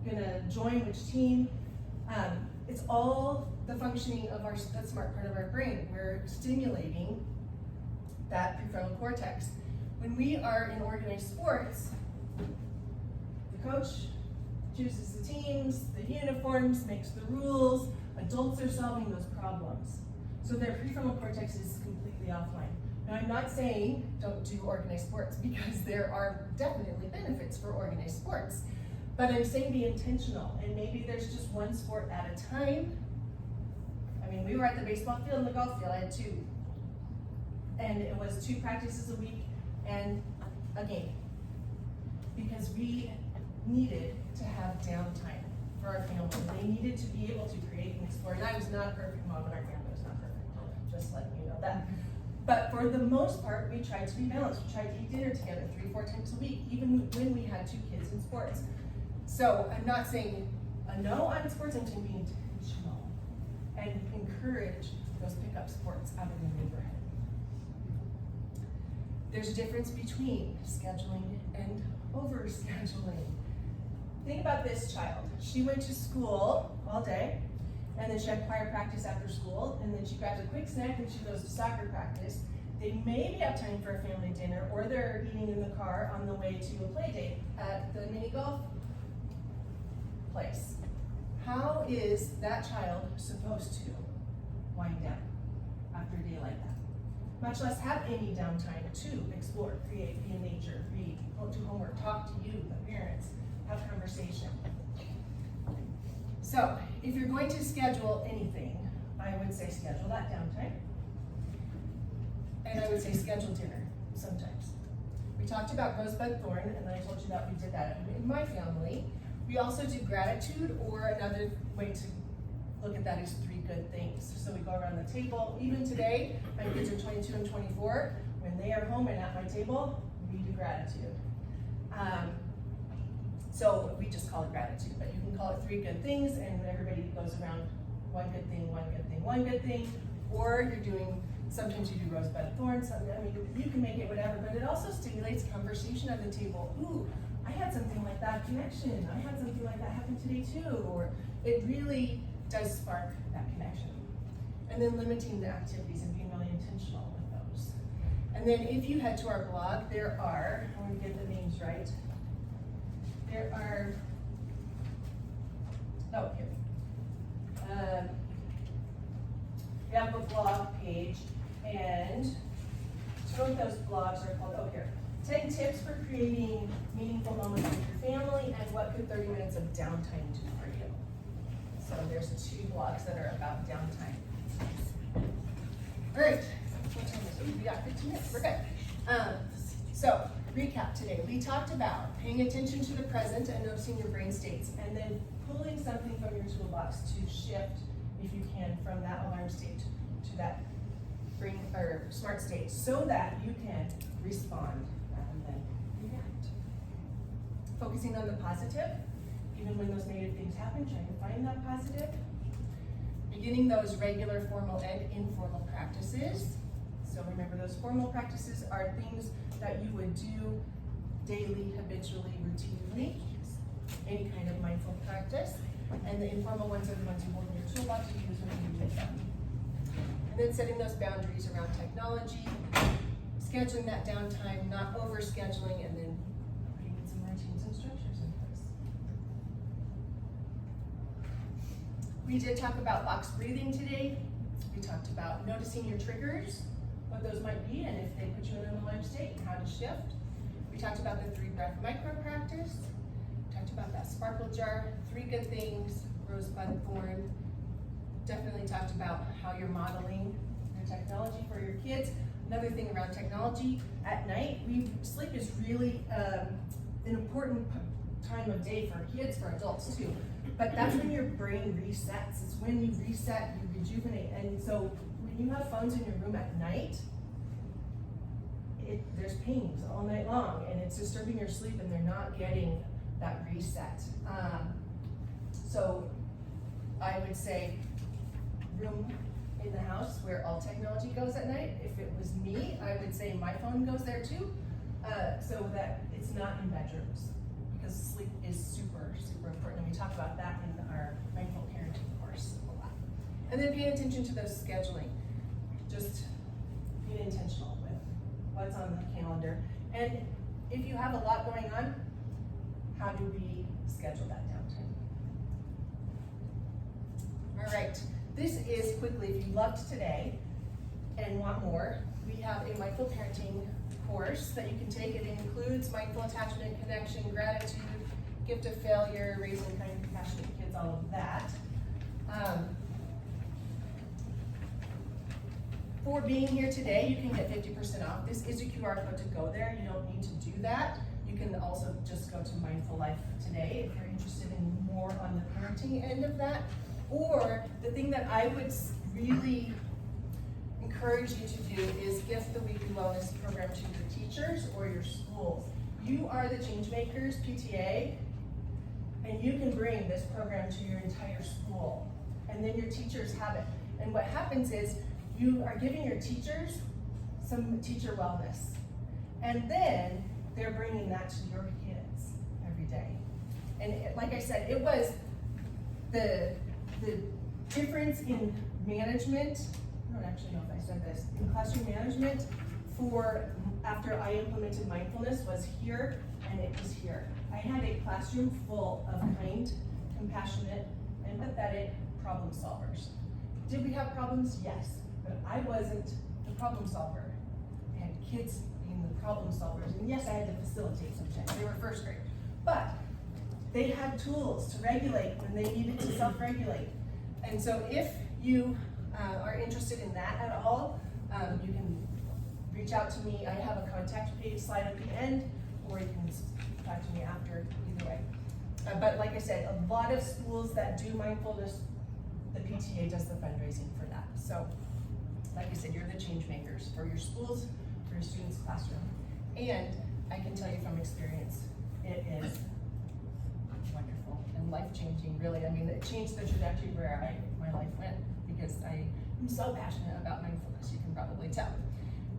gonna join, which team. It's all the functioning of that smart part of our brain. We're stimulating that prefrontal cortex. When we are in organized sports, the coach chooses the teams, the uniforms, makes the rules, adults are solving those problems. So their prefrontal cortex is completely offline. Now, I'm not saying don't do organized sports because there are definitely benefits for organized sports, but I'm saying be intentional, and maybe there's just one sport at a time. I mean, we were at the baseball field and the golf field, I had 2. And it was 2 practices a week, and a game. Because we needed to have downtime for our family. They needed to be able to create and explore. And I was not a perfect mom, and our family was not perfect. Just letting you know that. But for the most part, we tried to be balanced. We tried to eat dinner together 3-4 times a week, even when we had 2 kids in sports. So I'm not saying a no on sports, I'm saying be intentional and encourage those pickup sports out in the neighborhood. There's a difference between scheduling and over-scheduling. Think about this child. She went to school all day, and then she had choir practice after school, and then she grabs a quick snack and she goes to soccer practice. They maybe have time for a family dinner, or they're eating in the car on the way to a play date at the mini golf place. How is that child supposed to wind down after a day like that? Much less have any downtime to explore, create, be in nature, read, do homework, talk to you, the parents, have conversation. So, if you're going to schedule anything, I would say schedule that downtime. And I would say schedule dinner sometimes. We talked about rosebud thorn, and I told you that we did that in my family. We also do gratitude, or another way to look at that is 3 good things. So we go around the table. Even today, my kids are 22 and 24. When they are home and at my table, we do gratitude. So we just call it gratitude, but you can call it 3 good things, and everybody goes around 1 good thing, 1 good thing, 1 good thing. Or you're doing, sometimes you do rosebud thorns. I mean, you can make it whatever, but it also stimulates conversation at the table. Ooh, I had something like that connection. I had something like that happen today too. Or it really does spark that connection. And then limiting the activities and being really intentional with those. And then if you head to our blog, there are, I want to get the names right. There are, oh, here. We have a blog page, and to know what those blogs are called, oh, here. 10 tips for creating meaningful moments with your family, and what could 30 minutes of downtime do for you? So there's 2 blogs that are about downtime. All right, what time is it? We got 15 minutes, we're good. So, recap today. We talked about paying attention to the present and noticing your brain states, and then pulling something from your toolbox to shift, if you can, from that alarm state to that brain or smart state, so that you can respond rather than react. Focusing on the positive, even when those negative things happen, trying to find that positive. Beginning those regular, formal, and informal practices. So remember, those formal practices are things that you would do daily, habitually, routinely, any kind of mindful practice. And the informal ones are the ones you hold in your toolbox to use when you need them. And then setting those boundaries around technology, scheduling that downtime, not over-scheduling, and then putting in some routines and structures in place. We did talk about box breathing today. We talked about noticing your triggers, what those might be, and if they put you in an alarm state, and how to shift. We talked about the 3-breath micro practice. We talked about that sparkle jar, 3 good things, rosebud thorn. Definitely talked about how you're modeling your technology for your kids. Another thing around technology, at night, sleep is really an important time of day for kids, for adults too. But that's when your brain resets. It's when you reset, you rejuvenate. And so when you have phones in your room at night, there's pings all night long, and it's disturbing your sleep, and they're not getting that reset. So I would say room in the house where all technology goes at night. If it was me, I would say my phone goes there too, so that it's not in bedrooms, because sleep is super, super important, and we talk about that in our mindful parenting course a lot. And then paying attention to those scheduling, just being intentional with what's on the calendar. And if you have a lot going on, how do we schedule that downtime? All right, this is quickly, if you loved today and want more, we have a mindful parenting course that you can take. It includes mindful attachment, connection, gratitude, gift of failure, raising kind, compassionate kids, all of that. for being here today, you can get 50% off. This is a QR code to go there. You don't need to do that. You can also just go to Mindful Life today if you're interested in more on the parenting end of that. Or the thing that I would really encourage you to do is gift the weekly wellness program to your teachers or your schools. You are the change makers, PTA, and you can bring this program to your entire school. And then your teachers have it. And what happens is you are giving your teachers some teacher wellness. And then they're bringing that to your kids every day. And like I said, it was the difference in management. I don't actually know if I said this. In classroom management for after I implemented mindfulness was here and it was here. I had a classroom full of kind, compassionate, empathetic problem solvers. Did we have problems? Yes, but I wasn't the problem solver. I had kids being the problem solvers, and yes, I had to facilitate some things. They were first grade, but they had tools to regulate when they needed to self-regulate. And so if you are interested in that at all, you can reach out to me. I have a contact page slide at the end, or you can talk to me after, either way. But like I said, a lot of schools that do mindfulness, the PTA does the fundraising for that. So, like I said, you're the change makers for your schools, for your students' classroom. And I can tell you from experience, it is wonderful and life-changing, really. I mean, it changed the trajectory where my life went, because I am so passionate about mindfulness, you can probably tell.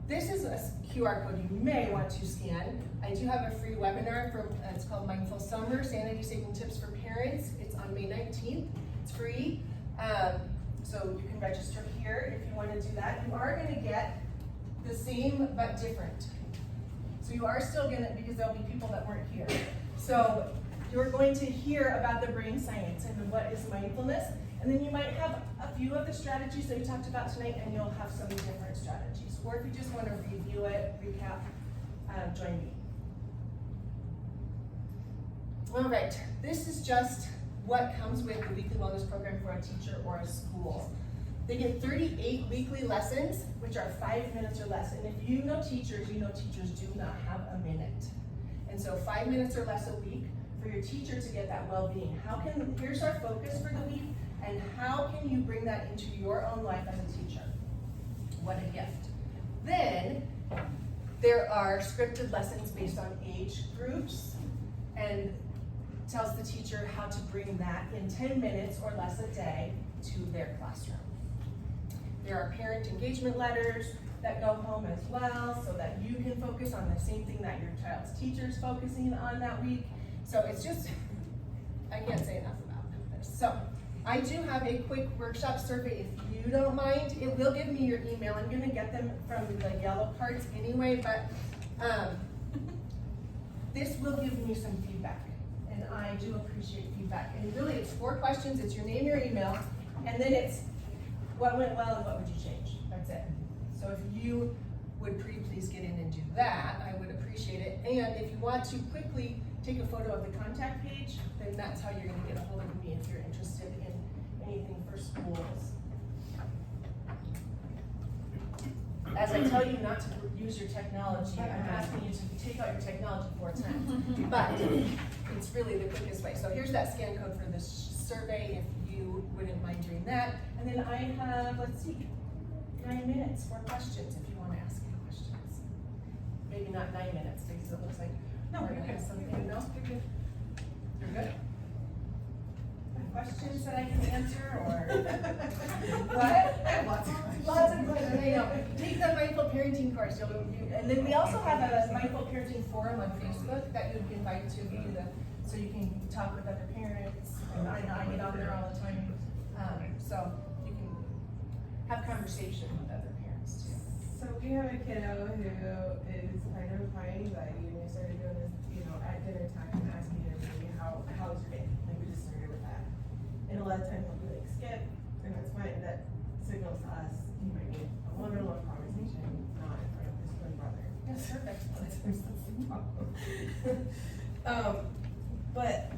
This is a QR code you may want to scan. I do have a free webinar from, it's called Mindful Summer, Sanity Saving Tips for Parents. It's on May 19th, it's free. So you can register here if you want to do that. You are going to get the same but different. So you are still going to, because there'll be people that weren't here. So you're going to hear about the brain science and what is mindfulness. And then you might have a few of the strategies that we talked about tonight, and you'll have some different strategies. Or if you just want to review it, recap, join me. All right, this is just what comes with the weekly wellness program for a teacher or a school. They get 38 weekly lessons, which are 5 minutes or less. And if you know teachers do not have a minute. And so 5 minutes or less a week for your teacher to get that well-being. Here's our focus for the week, and how can you bring that into your own life as a teacher? What a gift. Then, there are scripted lessons based on age groups, and tells the teacher how to bring that in 10 minutes or less a day to their classroom. There are parent engagement letters that go home as well, so that you can focus on the same thing that your child's teacher is focusing on that week. So it's just, I can't say enough about this. So I do have a quick workshop survey if you don't mind. It will give me your email. I'm gonna get them from the yellow cards anyway, but this will give me some feedback. And I do appreciate feedback. And really it's 4 questions. It's your name, your email, and then it's what went well and what would you change? That's it. So if you would please get in and do that, I would appreciate it. And if you want to quickly take a photo of the contact page, then that's how you're gonna get a hold of me if you're interested in anything for schools. As I tell you not to use your technology, I'm asking you to take out your technology 4 times. But it's really the quickest way. So here's that scan code for this survey if you wouldn't mind doing that. And then I have, let's see, 9 minutes for questions if you want to ask any questions. Maybe not 9 minutes because it looks like we're going to have something else. You're good? Questions that I can answer, or what? Lots of questions. I know. Take the mindful parenting course. And then we also have a mindful parenting forum on Facebook that you'd be invited to, so you can talk with other parents. And I get on there all the time, so you can have conversation with other parents too. So we have a kiddo who is kind of high anxiety, and we started doing this, at dinner time, and asking everybody, how was your day? Like, we just started with that. And a lot of times I'll be like, skip, and that's fine. That signals to us you might need a one-on-one conversation, not in front of his twin brother. That's perfect. A lot of times that's the problem. But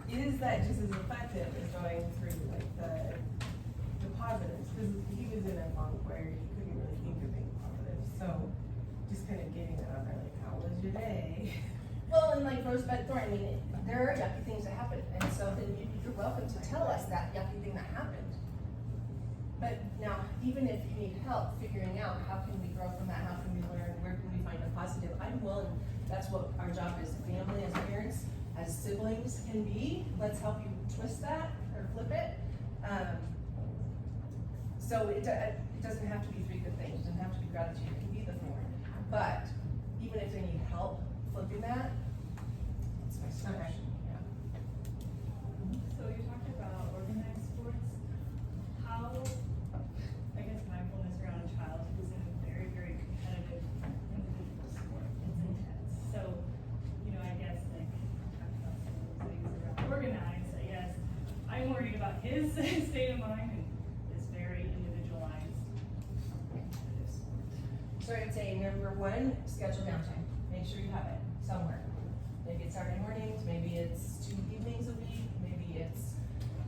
is that just as effective as going through like the positives? Because he was in a funk where he couldn't really think of So, just kind of getting that out there, like, how was your day? Well, and like Rosebud Thorn, I mean, there are yucky things that happen, and so then you're welcome to tell us that yucky thing that happened. But now, even if you need help figuring out how can we grow from that, how can we learn, where can we find a positive, I'm willing, that's what our job as family, as parents, as siblings can be. Let's help you twist that or flip it. So it doesn't have to be three good things, it doesn't have to be gratitude, it can be the thorn. But even if they need help flipping that, it's my suggestion, yeah. So you talked about organized sports. How, I guess, mindfulness around a child who's in a very, very competitive individual sport. It's intense. So, I guess like talked about some of those things around organized. I guess I'm worried about his state of mind and this very individualized competitive sport. So I'd say number one, schedule downtime. Make sure you have it somewhere. Maybe it's Saturday mornings, maybe it's 2 evenings a week, maybe it's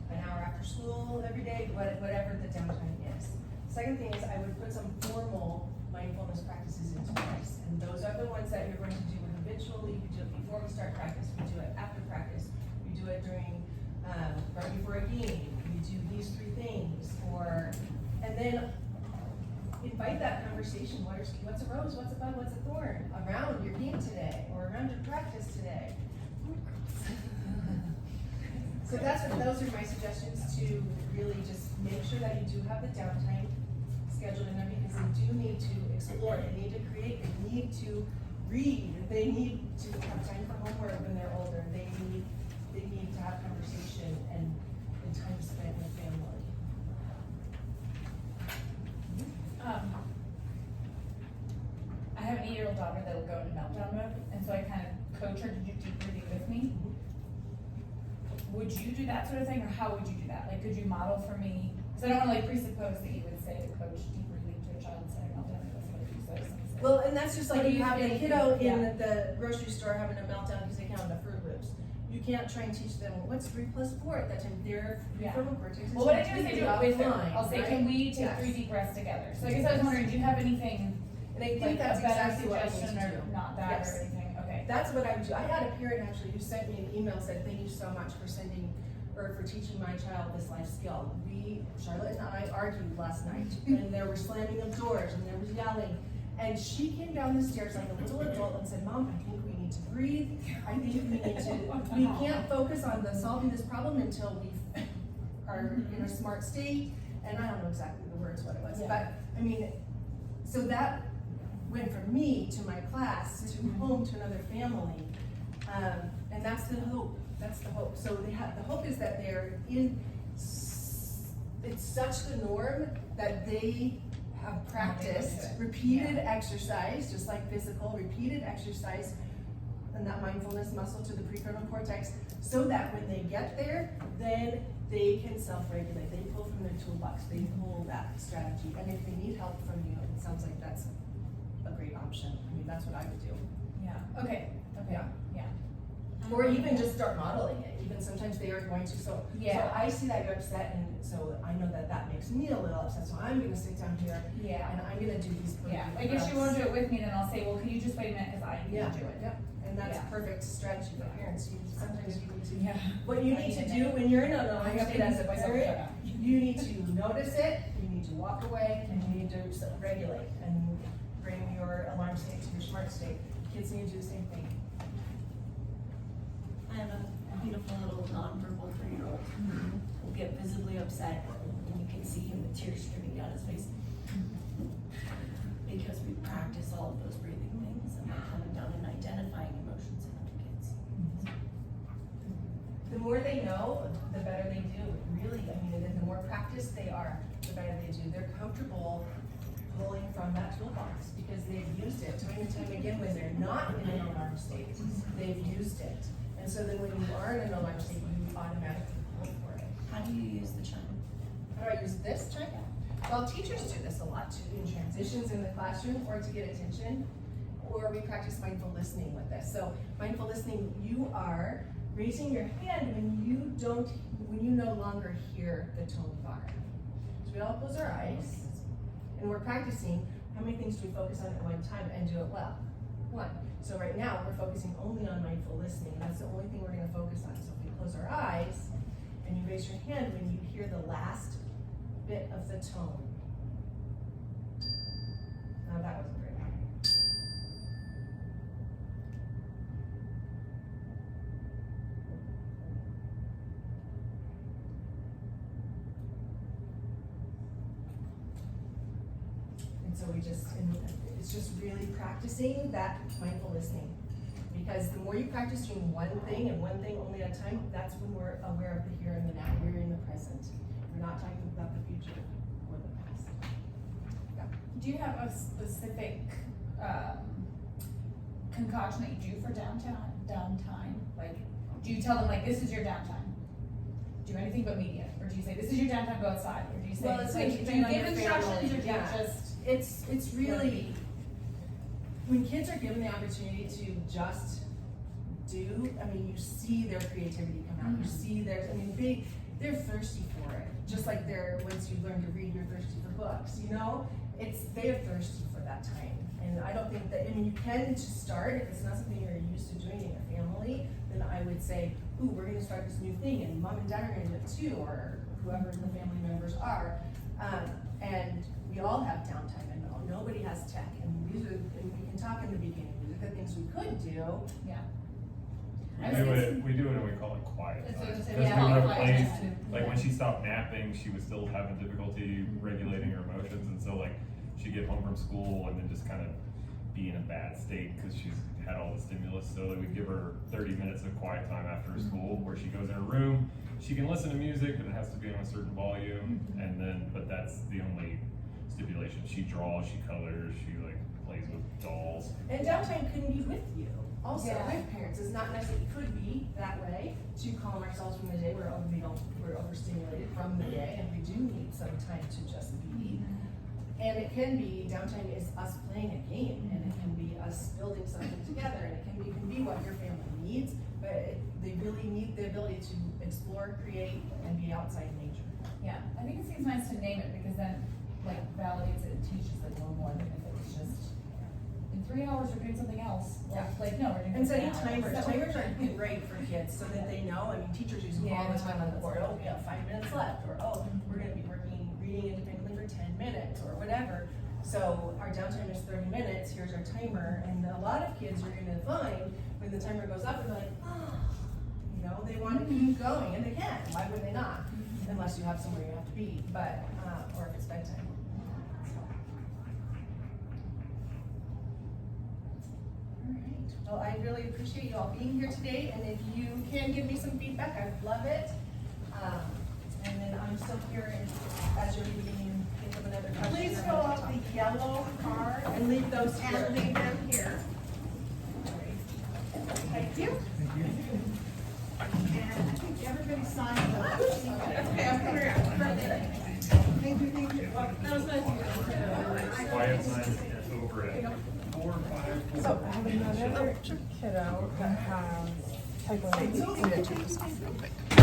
an hour after school every day, whatever the downtime is. Second thing is I would put some formal mindfulness practices into place. And those are the ones that you're going to do habitually. You do it before we start practice, we do it after practice, we do it during, right before a game, we do these 3 things, and then invite that conversation. What's a rose? What's a bud? What's a thorn? Around your game today, or around your practice today. So those are my suggestions to really just make sure that you do have the downtime scheduled in there, because they do need to explore, they need to create, they need to read, they need to have time for homework when they're older, they need to have conversation and time spent with family. I have an 8-year-old daughter that will go into meltdown mode, and so I kind of coach her to do deep breathing with me. Would you do that sort of thing, or how would you do that? Like, could you model for me? Because I don't want to presuppose that you would say to coach deep breathing to a child instead of meltdown. That's what you say. Well, and that's just like What do you you having a think? kiddo Yeah. in the grocery store having a meltdown because they can't have the Fruit Loops. You can't try and teach them, what's 3 + 4 at that time? Their Yeah. prefrontal cortex is Well, what I do is I completely do it with her. offline, I'll say, right? can we take Yes. 3 deep breaths together? So I guess I was wondering, do you have anything, And I think like that's a better exactly what I need suggestion to do. or not that Yes. or anything? Okay. That's what I would do. I had a parent actually who sent me an email, said, thank you so much for for teaching my child this life skill. Charlotte and I argued last night, and there were slamming of doors, and there was yelling. And she came down the stairs like a little adult and said, Mom, I think we need to breathe. I think we can't focus on solving this problem until we are in a smart state. And I don't know exactly the words, what it was, Yeah. but I mean, so that went from me to my class to home to another family. And that's the hope. That's the hope. So the hope is that they're it's such the norm that they have practiced repeated exercise, just like physical, repeated exercise, and that mindfulness muscle to the prefrontal cortex, so that when they get there, then they can self-regulate. They pull from their toolbox. They pull that strategy. And if they need help from you, it sounds like that's a great option. I mean, that's what I would do. Yeah. Okay. Yeah. Yeah. Or even just start modeling it. Even sometimes they are going to. So Yeah. I see that you're upset, and so I know that makes me a little upset. So I'm going to sit down here Yeah. and I'm going to do these. Yeah. Like if she won't do it with me, then I'll say, well, can you just wait a minute because I need Yeah. to do it. Yeah. And that's Yeah. perfect strategy for parents. Sometimes you need to. Yeah. What you need to do when you're in a alarm state as a Myself parent, shut up. you need to notice it. You need to walk away, and you need to regulate and bring your alarm state to your smart state. Kids need to do the same thing. I have a beautiful little nonverbal 3-year-old who will get visibly upset, and you can see him with tears streaming down his face. Because we practice all of those breathing things and coming down and identifying emotions in other kids. The more they know, the better they do. Really, I mean, the more practiced they are, the better they do. They're comfortable pulling from that toolbox because they've used it time and time again when they're not in an alarm state. They've used it. And so then when you are in an alarm state, you automatically pull for it. How do you use the chime? How do I use this chime? Well, teachers do this a lot too, in transitions in the classroom or to get attention, or we practice mindful listening with this. So mindful listening, you are raising your hand when you no longer hear the tone of our. So we all close our eyes, and we're practicing How many things do we focus on at one time and do it well? One. So right now, we're focusing only on mindful listening. That's the only thing we're gonna focus on. So if we close our eyes and you raise your hand when you hear the last bit of the tone. Now that wasn't very loud. And so it's just really practicing that mindful listening. Because the more you practice doing one thing and one thing only at a time, that's when we're aware of the here and the now. We're in the present. We're not talking about the future or the past. Yeah. Do you have a specific, concoction that you do for downtime? Like, do you tell them like, this is your downtime? Do anything but media? Or do you say, this is your downtime, go outside? Or do you say, Well, it's like, like, do you depending on give your instructions family, or do you yeah. just? It's really, when kids are given the opportunity to just do, I mean, you see their creativity come out. You see they're thirsty for it. Just like once you learn to read, you're thirsty for books, you know? They're thirsty for that time. And I don't think that, I mean, you can just start, if it's not something you're used to doing in your family, then I would say, ooh, we're gonna start this new thing, and mom and dad are gonna do it too, or whoever the family members are. And we all have downtime, and nobody has tech, and we can talk in the beginning, these are the things we could do. Yeah. We do it and we call it quiet That's what I time. was Because saying, yeah, we quiet replaced, time. like when she stopped napping, she was still having difficulty regulating her emotions, and so like she'd get home from school and then just kind of be in a bad state because she's had all the stimulus. So that we give her 30 minutes of quiet time after school where she goes in her room, she can listen to music, but it has to be on a certain volume, and then, but that's the only stipulation. She draws, she colors, she like plays with dolls. And downtime can be with you. Also, Yeah. with parents, it's not necessarily, it could be that way to calm ourselves from the day we're overstimulated from the day, and we do need some time to just be. And it can be, downtime is us playing a game, and it can be us building something together, and it can be what your family needs, but they really need the ability to explore, create, and be outside in nature. Yeah, I think it seems nice to name it because then like validates it and teaches it a little more than if it was just in 3 hours we're doing something else. Well, Yeah. like, no, we're doing And setting something else. timers are great for kids so that they know, I mean, teachers use them all the time on the board, oh, we have 5 minutes left, or oh, we're gonna be reading independently for 10 minutes, or whatever. So our downtime is 30 minutes, here's our timer, and a lot of kids are gonna find when the timer goes up and they're like, oh, you know, they wanna keep going, and they can, why would they not? Unless you have somewhere you have to be, but, or if it's bedtime. Alright, well, I really appreciate you all being here today, and if you can give me some feedback, I'd love it. And then I'm still here as you're leaving, think of another question. Please or fill want out to the talk. yellow card And leave those here. and leave them here. Thank you. And I think everybody signed up. Okay, I'm coming around. Thank you, thank you. That was nice. Quiet time over at 4 or 5. So I have another kiddo that has type 1 diabetes.